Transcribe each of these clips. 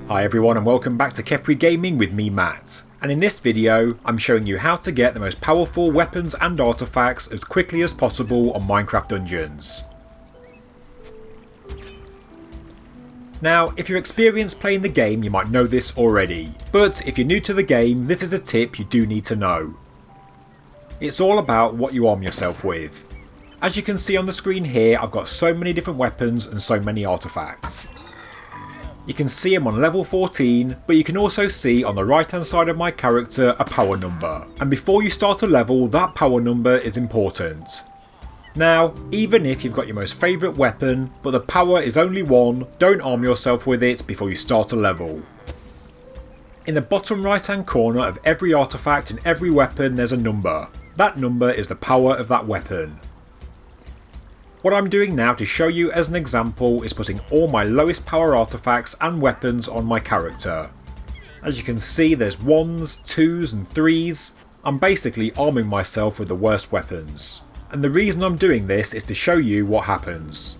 Hi everyone and welcome back to Kepri Gaming with me Matt, and in this video I'm showing you how to get the most powerful weapons and artifacts as quickly as possible on Minecraft Dungeons. Now if you're experienced playing the game you might know this already, but if you're new to the game this is a tip you do need to know. It's all about what you arm yourself with. As you can see on the screen here I've got so many different weapons and so many artifacts. You can see I'm on level 14, but you can also see on the right hand side of my character a power number, and before you start a level that power number is important. Now, even if you've got your most favourite weapon, but the power is only 1, don't arm yourself with it before you start a level. In the bottom right hand corner of every artifact and every weapon there's a number. That number is the power of that weapon. What I'm doing now to show you as an example is putting all my lowest power artifacts and weapons on my character. As you can see there's 1s, 2s and 3s. I'm basically arming myself with the worst weapons. And the reason I'm doing this is to show you what happens.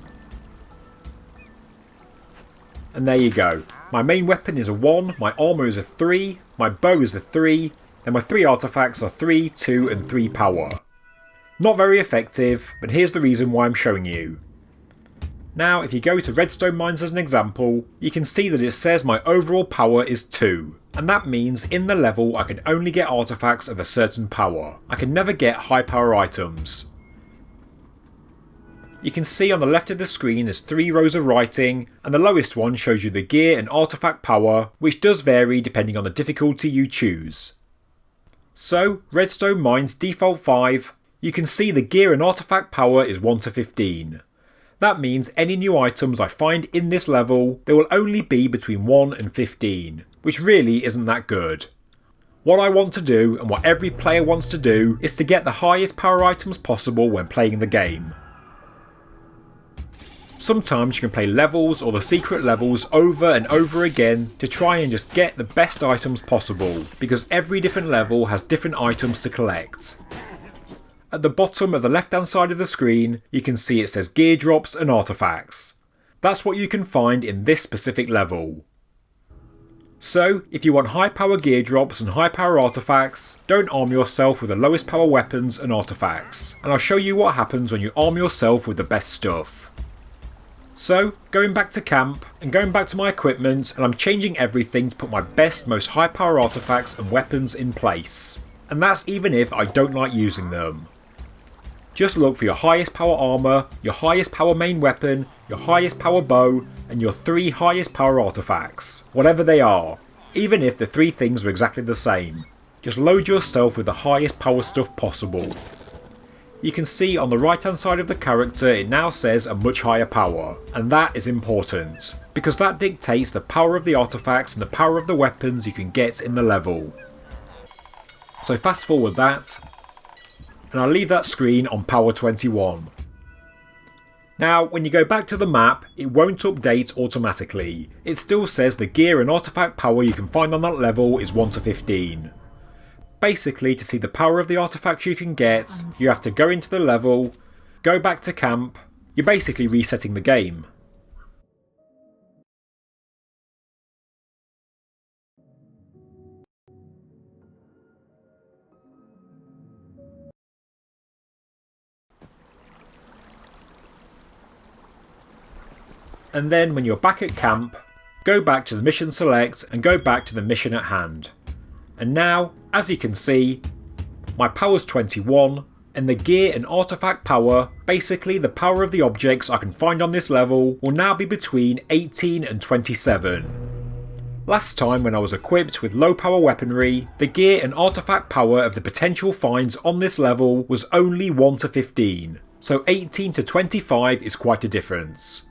And there you go. My main weapon is a 1, my armour is a 3, my bow is a 3, and my 3 artifacts are 3, 2 and 3 power. Not very effective, but here's the reason why I'm showing you. Now if you go to redstone mines as an example, you can see that it says my overall power is 2, and that means in the level I can only get artifacts of a certain power. I can never get high power items. You can see on the left of the screen there's 3 rows of writing, and the lowest one shows you the gear and artifact power, which does vary depending on the difficulty you choose. So redstone mines default 5. You can see the gear and artifact power is 1 to 15. That means any new items I find in this level, there will only be between 1 and 15, which really isn't that good. What I want to do, and what every player wants to do, is to get the highest power items possible when playing the game. Sometimes you can play levels or the secret levels over and over again to try and just get the best items possible, because every different level has different items to collect. At the bottom of the left hand side of the screen, you can see it says gear drops and artifacts. That's what you can find in this specific level. So, if you want high power gear drops and high power artifacts, don't arm yourself with the lowest power weapons and artifacts, and I'll show you what happens when you arm yourself with the best stuff. So, going back to camp, and going back to my equipment, and I'm changing everything to put my best, most high power artifacts and weapons in place. And that's even if I don't like using them. Just look for your highest power armour, your highest power main weapon, your highest power bow, and your 3 highest power artifacts, whatever they are, even if the 3 things are exactly the same. Just load yourself with the highest power stuff possible. You can see on the right hand side of the character it now says a much higher power, and that is important, because that dictates the power of the artifacts and the power of the weapons you can get in the level. So fast forward that, and I'll leave that screen on power 21. Now when you go back to the map it won't update automatically, it still says the gear and artifact power you can find on that level is 1 to 15. Basically to see the power of the artifacts you can get, you have to go into the level, go back to camp, you're basically resetting the game. And then when you're back at camp, go back to the mission select and go back to the mission at hand. And now, as you can see, my power's 21, and the gear and artifact power, basically the power of the objects I can find on this level, will now be between 18 and 27. Last time when I was equipped with low power weaponry, the gear and artifact power of the potential finds on this level was only 1 to 15, so 18 to 25 is quite a difference.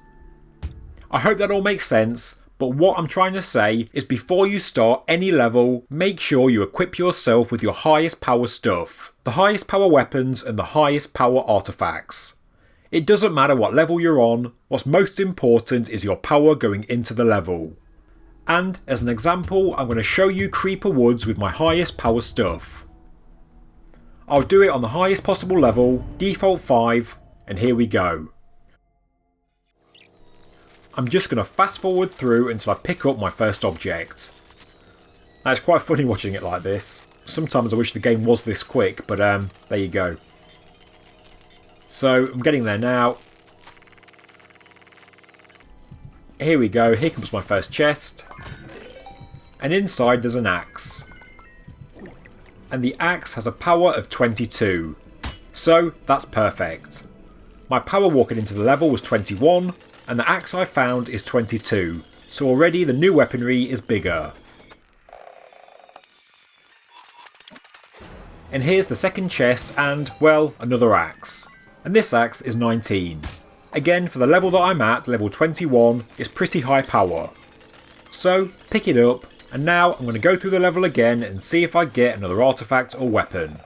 I hope that all makes sense, but what I'm trying to say is before you start any level, make sure you equip yourself with your highest power stuff, the highest power weapons and the highest power artifacts. It doesn't matter what level you're on, what's most important is your power going into the level. And as an example, I'm going to show you Creeper Woods with my highest power stuff. I'll do it on the highest possible level, default 5, and here we go. I'm just going to fast forward through until I pick up my first object. Now, it's quite funny watching it like this. Sometimes I wish the game was this quick, but there you go. So I'm getting there now. Here we go, here comes my first chest. And inside there's an axe. And the axe has a power of 22. So that's perfect. My power walking into the level was 21, and the axe I found is 22. So already the new weaponry is bigger. And here's the second chest and, well, another axe. And this axe is 19. Again, for the level that I'm at, level 21, is pretty high power. So, pick it up, and now I'm going to go through the level again and see if I get another artifact or weapon.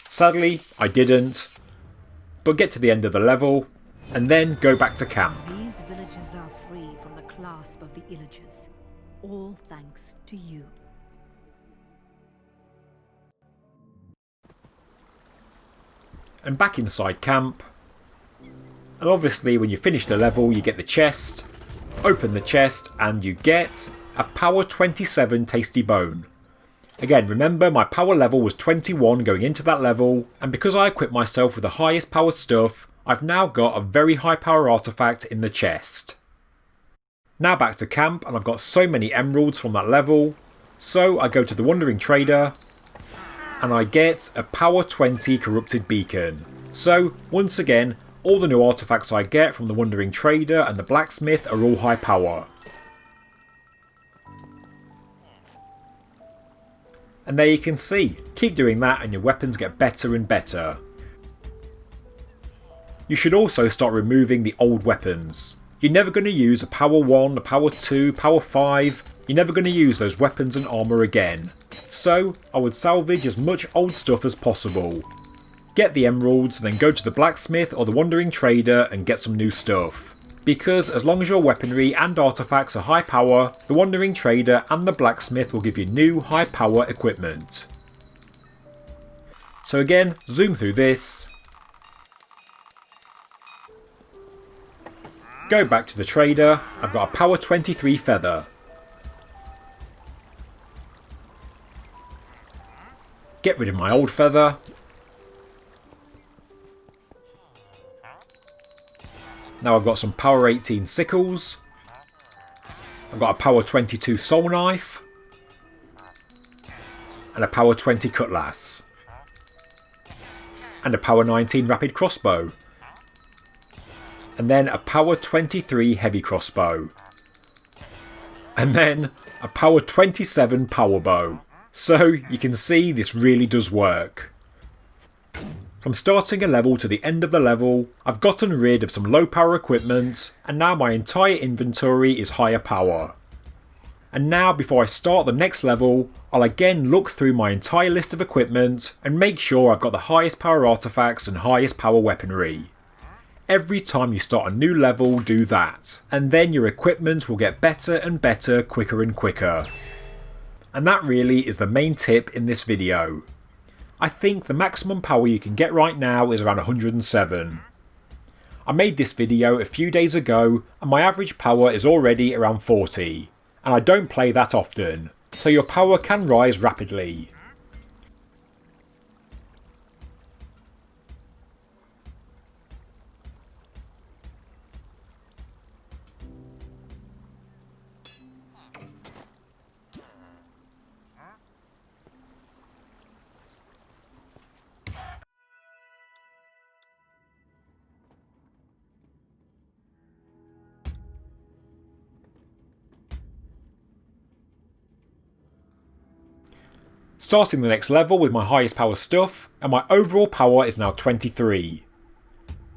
Sadly, I didn't, but get to the end of the level, and then go back to camp. These villages are free from the clasp of the Illagers, all thanks to you. And back inside camp, and obviously when you finish the level you get the chest, open the chest and you get a power 27 tasty bone. Again, remember my power level was 21 going into that level, and because I equipped myself with the highest powered stuff, I've now got a very high power artifact in the chest. Now back to camp, and I've got so many emeralds from that level, so I go to the Wandering Trader, and I get a power 20 corrupted beacon. So, once again, all the new artifacts I get from the Wandering Trader and the blacksmith are all high power. And there you can see, keep doing that and your weapons get better and better. You should also start removing the old weapons. You're never going to use a power 1, a power 2, power 5, you're never going to use those weapons and armour again. So, I would salvage as much old stuff as possible. Get the emeralds, then go to the blacksmith or the Wandering Trader and get some new stuff. Because as long as your weaponry and artifacts are high power, the Wandering Trader and the blacksmith will give you new high power equipment. So again, zoom through this. Go back to the trader, I've got a power 23 feather. Get rid of my old feather. Now I've got some power 18 sickles. I've got a power 22 soul knife. And a power 20 cutlass. And a power 19 rapid crossbow. And then a power 23 heavy crossbow. And then a power 27 power bow. So you can see this really does work. From starting a level to the end of the level, I've gotten rid of some low power equipment, and now my entire inventory is higher power. And now before I start the next level, I'll again look through my entire list of equipment and make sure I've got the highest power artifacts and highest power weaponry. Every time you start a new level, do that, and then your equipment will get better and better, quicker and quicker. And that really is the main tip in this video. I think the maximum power you can get right now is around 107. I made this video a few days ago and my average power is already around 40, and I don't play that often, so your power can rise rapidly. Starting the next level with my highest power stuff, and my overall power is now 23.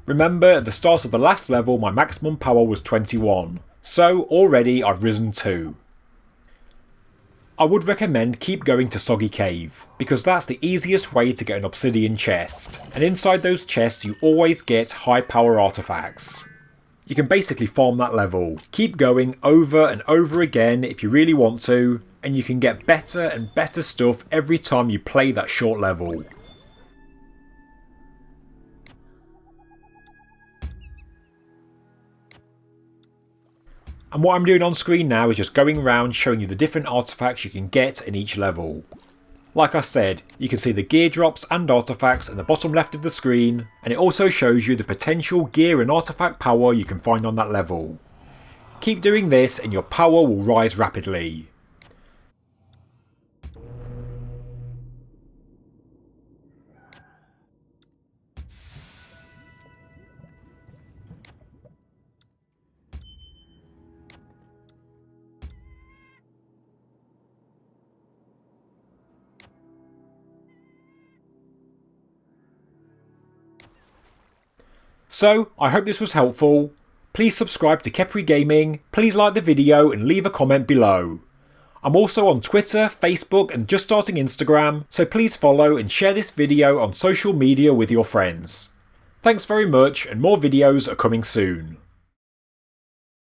Remember, at the start of the last level my maximum power was 21, so already I've risen 2. I would recommend keep going to Soggy Cave, because that's the easiest way to get an obsidian chest, and inside those chests you always get high power artifacts. You can basically farm that level, keep going over and over again if you really want to, and you can get better and better stuff every time you play that short level. And what I'm doing on screen now is just going around showing you the different artefacts you can get in each level. Like I said, you can see the gear drops and artefacts at the bottom left of the screen, and it also shows you the potential gear and artefact power you can find on that level. Keep doing this and your power will rise rapidly. So, I hope this was helpful. Please subscribe to Kepri Gaming, please like the video and leave a comment below. I'm also on Twitter, Facebook and just starting Instagram, so please follow and share this video on social media with your friends. Thanks very much and more videos are coming soon.